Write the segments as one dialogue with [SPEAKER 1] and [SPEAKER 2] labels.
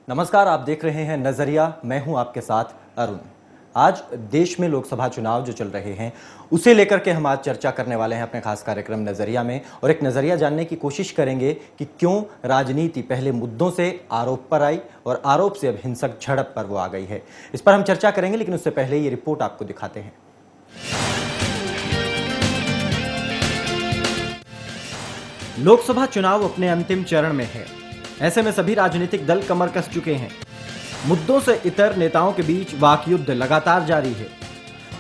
[SPEAKER 1] नमस्कार, आप देख रहे हैं नजरिया। मैं हूं आपके साथ अरुण। आज देश में लोकसभा चुनाव जो चल रहे हैं उसे लेकर के हम आज चर्चा करने वाले हैं अपने खास कार्यक्रम नजरिया में, और एक नजरिया जानने की कोशिश करेंगे कि क्यों राजनीति पहले मुद्दों से आरोप पर आई और आरोप से अब हिंसक झड़प पर वो आ गई है। इस पर हम चर्चा करेंगे, लेकिन उससे पहले ये रिपोर्ट आपको दिखाते हैं। लोकसभा चुनाव अपने अंतिम चरण में है। ऐसे में सभी राजनीतिक दल कमर कस चुके हैं। मुद्दों से इतर नेताओं के बीच वाकयुद्ध लगातार जारी है।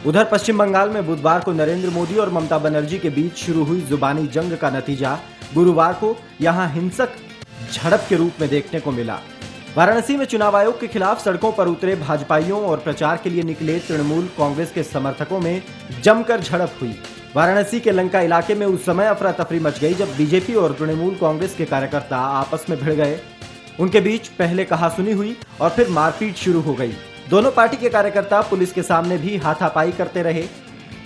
[SPEAKER 1] उधर पश्चिम बंगाल में बुधवार को नरेंद्र मोदी और ममता बनर्जी के बीच शुरू हुई जुबानी जंग का नतीजा गुरुवार को यहां हिंसक झड़प के रूप में देखने को मिला। वाराणसी में चुनाव आयोग के खिलाफ सड़कों पर उतरे भाजपाइयों और प्रचार के लिए निकले तृणमूल कांग्रेस के समर्थकों में जमकर झड़प हुई। वाराणसी के लंका इलाके में उस समय अफरा तफरी मच गई जब बीजेपी और तृणमूल कांग्रेस के कार्यकर्ता आपस में भिड़ गए। उनके बीच पहले कहासुनी हुई और फिर मारपीट शुरू हो गई। दोनों पार्टी के कार्यकर्ता पुलिस के सामने भी हाथापाई करते रहे।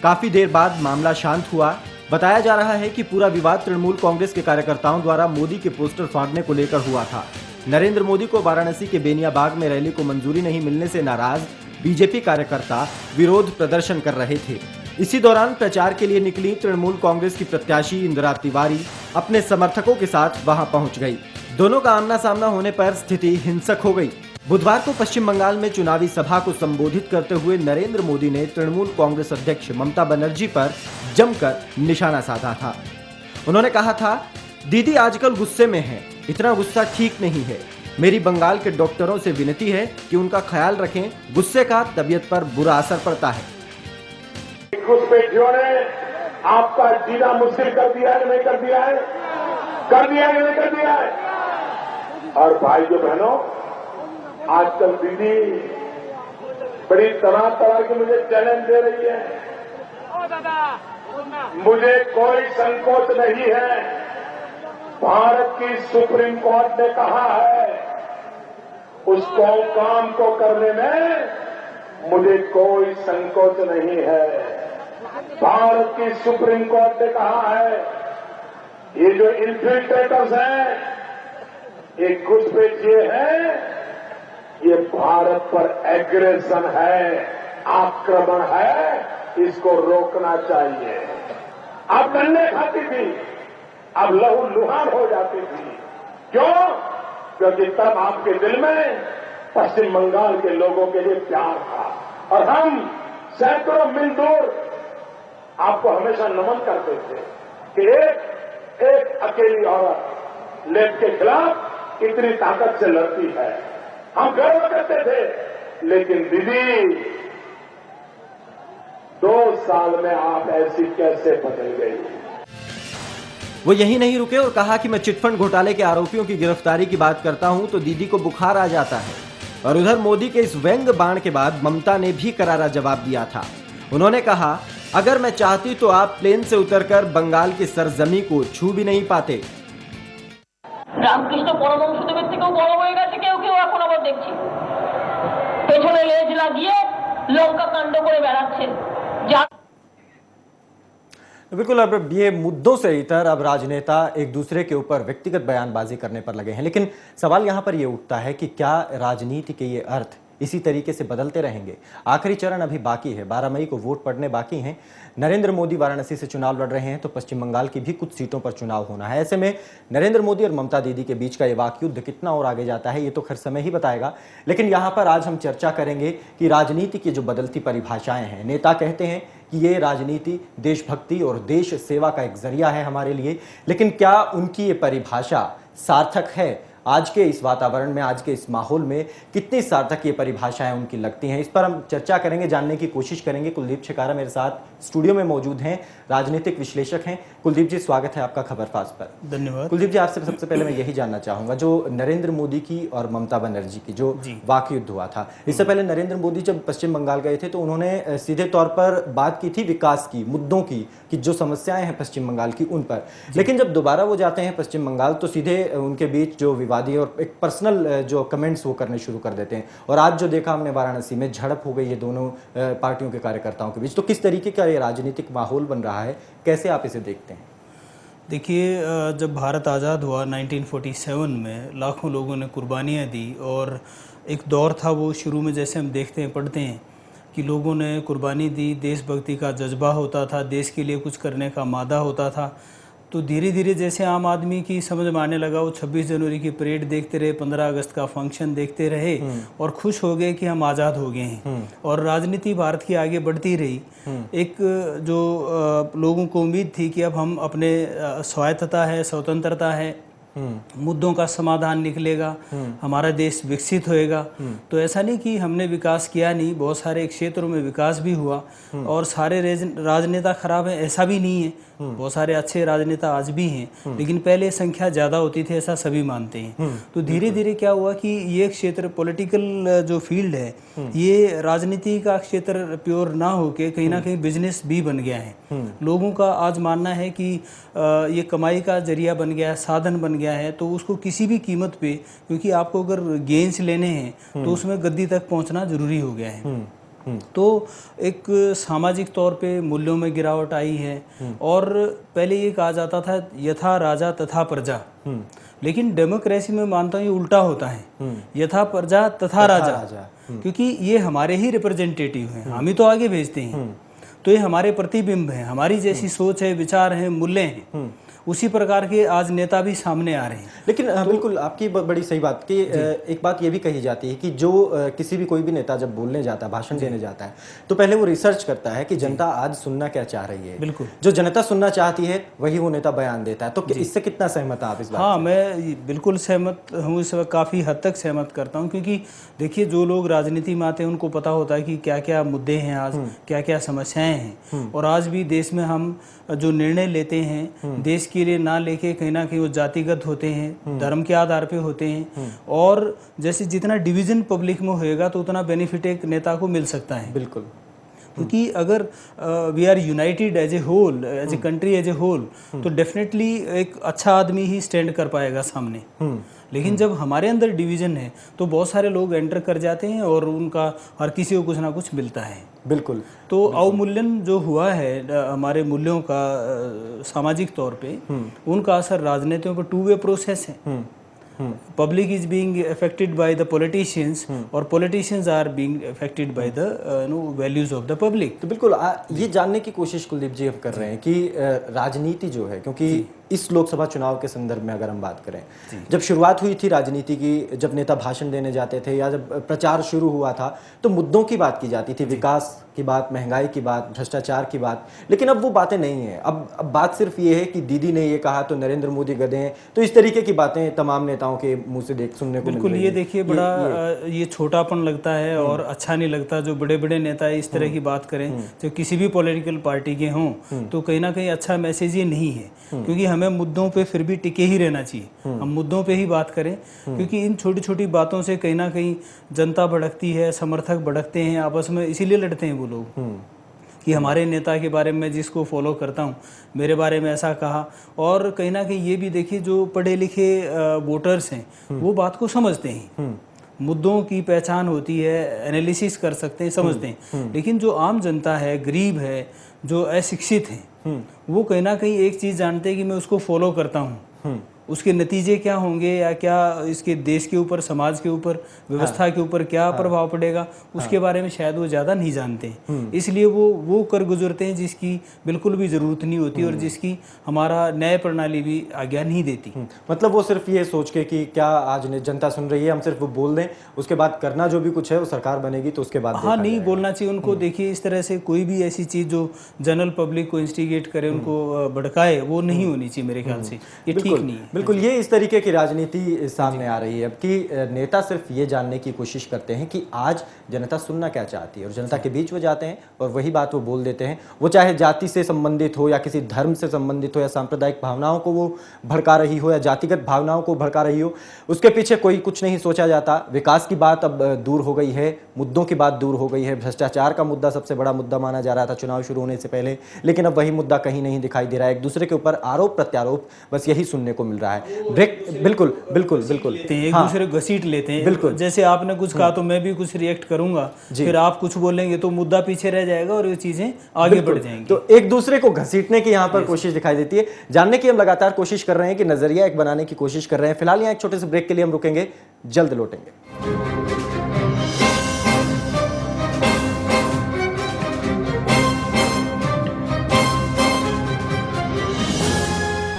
[SPEAKER 1] काफी देर बाद मामला शांत हुआ। बताया जा रहा है कि पूरा विवाद तृणमूल कांग्रेस के कार्यकर्ताओं द्वारा मोदी के पोस्टर फाड़ने को लेकर हुआ था। नरेंद्र मोदी को वाराणसी के बेनिया बाग में रैली को मंजूरी नहीं मिलने से नाराज बीजेपी कार्यकर्ता विरोध प्रदर्शन कर रहे थे। इसी दौरान प्रचार के लिए निकली तृणमूल कांग्रेस की प्रत्याशी इंदिरा तिवारी अपने समर्थकों के साथ वहां पहुंच गई। दोनों का आमना सामना होने पर स्थिति हिंसक हो गई। बुधवार को पश्चिम बंगाल में चुनावी सभा को संबोधित करते हुए नरेंद्र मोदी ने तृणमूल कांग्रेस अध्यक्ष ममता बनर्जी पर जमकर निशाना साधा था। उन्होंने कहा था, दीदी आजकल गुस्से में है, इतना गुस्सा ठीक नहीं है। मेरी बंगाल के डॉक्टरों से विनती है कि उनका ख्याल रखें, गुस्से का तबीयत पर बुरा असर पड़ता है।
[SPEAKER 2] घुसपैठियों ने आपका जीना मुश्किल कर दिया है, नहीं कर दिया है? कर दिया है, नहीं कर दिया है? और भाइयों बहनों, आजकल दीदी बड़ी तरह तरह की मुझे चैलेंज दे रही है। मुझे कोई संकोच नहीं है। भारत की सुप्रीम कोर्ट ने कहा है, उसको काम को करने में मुझे कोई संकोच नहीं है। भारत की सुप्रीम कोर्ट ने कहा है, ये जो इन्फिल्ट्रेटर्स हैं, ये घुसपैठिए हैं, ये भारत पर एग्रेशन है, आक्रमण है, इसको रोकना चाहिए। अब लड़ने खाती थी, अब लहू लुहान हो जाती थी। क्यों? क्योंकि तब आपके दिल में पश्चिम बंगाल के लोगों के लिए प्यार था, और हम सैकड़ों मील दूर आपको हमेशा नमन करते थे कि एक अकेली औरत लेफ्ट के खिलाफ इतनी ताकत से लड़ती है। हम गर्व करते थे। लेकिन दीदी, 2 साल में आप ऐसी कैसे बदल गई?
[SPEAKER 1] वो यही नहीं रुके और कहा कि मैं चिटफंड घोटाले के आरोपियों की गिरफ्तारी की बात करता हूं तो दीदी को बुखार आ जाता है। और उधर मोदी के इस व्यंग बाण के बाद ममता ने भी करारा जवाब दिया था। उन्होंने कहा, अगर मैं चाहती तो आप प्लेन से उतरकर बंगाल की सरजमी को छू भी नहीं पाते।
[SPEAKER 3] রামকৃষ্ণ পরমহংসদেবের থেকেও বড় হয়ে গেছে কেউ কেউ এখন আবার দেখছি পেছনে লেজ লাগিয়ে লঙ্কা কাণ্ড করে বেড়াচ্ছে।
[SPEAKER 1] बिल्कुल, अब ये मुद्दों से इतर अब राजनेता एक दूसरे के ऊपर व्यक्तिगत बयानबाजी करने पर लगे हैं। लेकिन सवाल यहाँ पर ये उठता है कि क्या राजनीति के ये अर्थ इसी तरीके से बदलते रहेंगे? आखिरी चरण अभी बाकी है, 12 मई को वोट पड़ने बाकी हैं। नरेंद्र मोदी वाराणसी से चुनाव लड़ रहे हैं तो पश्चिम बंगाल की भी कुछ सीटों पर चुनाव होना है। ऐसे में नरेंद्र मोदी और ममता दीदी के बीच का ये वाकयुद्ध कितना और आगे जाता है ये तो खैर समय ही बताएगा। लेकिन यहाँ पर आज हम चर्चा करेंगे कि राजनीति की जो बदलती परिभाषाएं हैं। नेता कहते हैं कि ये राजनीति देशभक्ति और देश सेवा का एक जरिया है हमारे लिए, लेकिन क्या उनकी ये परिभाषा सार्थक है? आज के इस वातावरण में, आज के इस माहौल में कितनी सार्थक ये परिभाषाएं उनकी लगती हैं, इस पर हम चर्चा करेंगे, जानने की कोशिश करेंगे। कुलदीप छिकारा मेरे साथ स्टूडियो में मौजूद हैं, राजनीतिक विश्लेषक हैं। कुलदीप जी, स्वागत है आपका खबरफास्ट पर।
[SPEAKER 4] धन्यवाद।
[SPEAKER 1] कुलदीप जी, आपसे सबसे पहले मैं यही जानना चाहूंगा, जो नरेंद्र मोदी की और ममता बनर्जी की जो वाकयुद्ध हुआ था, इससे पहले नरेंद्र मोदी जब पश्चिम बंगाल गए थे तो उन्होंने सीधे तौर पर बात की थी विकास की, मुद्दों की, कि जो समस्याएं हैं पश्चिम बंगाल की उन पर। लेकिन जब दोबारा वो जाते हैं पश्चिम बंगाल तो सीधे उनके बीच जो विवादी और एक पर्सनल जो कमेंट्स वो करने शुरू कर देते हैं। और आज जो देखा हमने वाराणसी में, झड़प हो गई है दोनों पार्टियों के कार्यकर्ताओं के बीच। तो किस तरीके का ये राजनीतिक माहौल बन रहा है, कैसे आप इसे देखते हैं?
[SPEAKER 4] देखिए, जब भारत आज़ाद हुआ 1947 में लाखों लोगों ने कुर्बानियाँ दी और एक दौर था वो शुरू में, जैसे हम देखते हैं पढ़ते हैं कि लोगों ने कुर्बानी दी, देशभक्ति का जज्बा होता था, देश के लिए कुछ करने का मादा होता था। तो धीरे धीरे जैसे आम आदमी की समझ में आने लगा, वो 26 जनवरी की परेड देखते रहे, 15 अगस्त का फंक्शन देखते रहे और खुश हो गए कि हम आज़ाद हो गए हैं। और राजनीति भारत की आगे बढ़ती रही। एक जो लोगों को उम्मीद थी कि अब हम अपने स्वायत्तता है, स्वतंत्रता है, मुद्दों का समाधान निकलेगा, हमारा देश विकसित होएगा। तो ऐसा नहीं कि हमने विकास किया नहीं, बहुत सारे क्षेत्रों में विकास भी हुआ और सारे राजनेता खराब हैं ऐसा भी नहीं है, बहुत सारे अच्छे राजनेता आज भी हैं, लेकिन पहले संख्या ज़्यादा होती थी ऐसा सभी मानते हैं। तो धीरे धीरे क्या हुआ कि ये क्षेत्र पॉलिटिकल जो फील्ड है, ये राजनीति का क्षेत्र प्योर ना होके कहीं ना कहीं बिजनेस भी बन गया है। लोगों का आज मानना है कि ये कमाई का जरिया बन गया है, साधन बन गया है, तो उसको किसी भी कीमत पे, क्योंकि आपको अगर गेंस लेने हैं तो उसमें गद्दी तक पहुंचना जरूरी हो गया है। तो एक सामाजिक तौर पे मूल्यों में गिरावट आई है। और पहले ये कहा जाता था यथा राजा तथा प्रजा, लेकिन डेमोक्रेसी में मानता हूँ ये उल्टा होता है, यथा प्रजा तथा राजा, क्योंकि ये हमारे ही रिप्रेजेंटेटिव हैं, हम ही तो आगे भेजते हैं। तो ये हमारे प्रतिबिंब हैं, हमारी जैसी सोच है, विचार हैं, मूल्य हैं, उसी प्रकार के आज नेता भी सामने आ रहे हैं।
[SPEAKER 1] लेकिन बिल्कुल आपकी बड़ी सही बात कि एक बात ये भी कही जाती है कि जो किसी भी कोई भी नेता जब बोलने जाता है, भाषण देने जाता है, तो पहले वो रिसर्च करता है कि जनता आज सुनना क्या चाह रही है।
[SPEAKER 4] बिल्कुल,
[SPEAKER 1] जो जनता सुनना चाहती है वही वो नेता बयान देता है। तो इससे कितना सहमत आप इस बात
[SPEAKER 4] हाँ,
[SPEAKER 1] से?
[SPEAKER 4] मैं बिल्कुल सहमत हूँ, इस काफ़ी हद तक सहमत करता हूँ, क्योंकि देखिए जो लोग राजनीति में आते हैं उनको पता होता है कि क्या क्या मुद्दे हैं आज, क्या क्या समस्याएं हैं। और आज भी देश में हम जो निर्णय लेते हैं देश के लिए ना लेके कहीं ना कहीं वो जातिगत होते हैं, धर्म के आधार पे होते हैं। और जैसे जितना डिवीजन पब्लिक में होएगा तो उतना बेनिफिट एक नेता को मिल सकता है।
[SPEAKER 1] बिल्कुल,
[SPEAKER 4] क्योंकि अगर we are united as a whole, as a country, as a whole, तो डेफिनेटली एक अच्छा आदमी ही स्टैंड कर पाएगा सामने। लेकिन जब हमारे अंदर डिवीजन है तो बहुत सारे लोग एंटर कर जाते हैं और उनका हर किसी को कुछ ना कुछ मिलता है।
[SPEAKER 1] बिल्कुल।
[SPEAKER 4] तो अवमूल्यन जो हुआ है हमारे मूल्यों का सामाजिक तौर पे, उनका असर राजनीतियों पर टू वे प्रोसेस है। Public is being affected by the politicians और politicians are being affected by the values of the public.
[SPEAKER 1] तो बिल्कुल ये जानने की कोशिश कुलदीप जी हम कर रहे हैं कि राजनीति जो है, क्योंकि इस लोकसभा चुनाव के संदर्भ में अगर हम बात करें, जब शुरुआत हुई थी राजनीति की, जब नेता भाषण देने जाते थे या जब प्रचार शुरू हुआ था, तो मुद्दों की बात की जाती थी, विकास की बात, महंगाई की बात, भ्रष्टाचार की बात। लेकिन अब वो बातें नहीं है। अब बात सिर्फ ये है कि दीदी ने ये कहा तो नरेंद्र मोदी गधे हैं। तो इस तरीके की बातें तमाम नेताओं के मुंह से सुनने को
[SPEAKER 4] बिल्कुल, ये देखिए बड़ा ये छोटापन लगता है और अच्छा नहीं लगता जो बड़े बड़े नेता इस तरह की बात करें, जो किसी भी पॉलिटिकल पार्टी के हों, तो कहीं ना कहीं अच्छा मैसेज ये नहीं है। क्योंकि हमें मुद्दों पे फिर भी टिके ही रहना चाहिए, हम मुद्दों पे ही बात करें, क्योंकि इन छोटी छोटी बातों से कहीं ना कहीं जनता भड़कती है, समर्थक भड़कते हैं आपस में, इसीलिए लड़ते हैं वो लोग कि हमारे नेता के बारे में जिसको फॉलो करता हूँ मेरे बारे में ऐसा कहा। और कहीं ना कहीं ये भी देखिए जो पढ़े लिखे वोटर्स हैं वो बात को समझते हैं, मुद्दों की पहचान होती है, एनालिसिस कर सकते हैं, समझते हैं। लेकिन जो आम जनता है, गरीब है, जो अशिक्षित हैं, वो कहीं ना कहीं एक चीज़ जानते हैं कि मैं उसको फॉलो करता हूँ, उसके नतीजे क्या होंगे या क्या इसके देश के ऊपर, समाज के ऊपर, व्यवस्था के ऊपर क्या प्रभाव पड़ेगा, उसके बारे में शायद वो ज़्यादा नहीं जानते। इसलिए वो कर गुजरते हैं जिसकी बिल्कुल भी ज़रूरत नहीं होती और जिसकी हमारा न्याय प्रणाली भी आज्ञा नहीं देती।
[SPEAKER 1] मतलब वो सिर्फ ये सोच के कि क्या आज जनता सुन रही है, हम सिर्फ वो बोल दें, उसके बाद करना जो भी कुछ है वो सरकार बनेगी तो उसके बाद
[SPEAKER 4] हाँ, नहीं बोलना चाहिए उनको। देखिए इस तरह से कोई भी ऐसी चीज़ जो जनरल पब्लिक को इंस्टिगेट करे, उनको भड़काए, वो नहीं होनी चाहिए मेरे ख्याल से, ये ठीक नहीं है।
[SPEAKER 1] बिल्कुल, ये इस तरीके की राजनीति सामने आ रही है अब कि नेता सिर्फ ये जानने की कोशिश करते हैं कि आज जनता सुनना क्या चाहती है और जनता के बीच वो जाते हैं और वही बात वो बोल देते हैं। वो चाहे जाति से संबंधित हो या किसी धर्म से संबंधित हो या सांप्रदायिक भावनाओं को वो भड़का रही हो या जातिगत भावनाओं को भड़का रही हो, उसके पीछे कोई कुछ नहीं सोचा जाता। विकास की बात अब दूर हो गई है, मुद्दों की बात दूर हो गई है। भ्रष्टाचार का मुद्दा सबसे बड़ा मुद्दा माना जा रहा था चुनाव शुरू होने से पहले, लेकिन अब वही मुद्दा कहीं नहीं दिखाई दे रहा है। एक दूसरे के ऊपर आरोप प्रत्यारोप बस यही सुनने को मिल रहा है। रहा है। ब्रेक बिल्कुल बिल्कुल बिल्कुल
[SPEAKER 4] एक दूसरे को घसीट लेते हैं।
[SPEAKER 1] बिल्कुल।
[SPEAKER 4] जैसे आपने कुछ कहा तो मैं भी कुछ रिएक्ट करूंगा, फिर आप कुछ बोलेंगे तो मुद्दा पीछे रह जाएगा और ये चीजें आगे बढ़ जाएंगी।
[SPEAKER 1] तो एक दूसरे को घसीटने की यहाँ पर कोशिश दिखाई देती है। जानने की हम लगातार कोशिश कर रहे हैं कि नजरिया एक बनाने की कोशिश कर रहे हैं। फिलहाल यहाँ एक छोटे से ब्रेक के लिए हम रुकेंगे, जल्द लौटेंगे।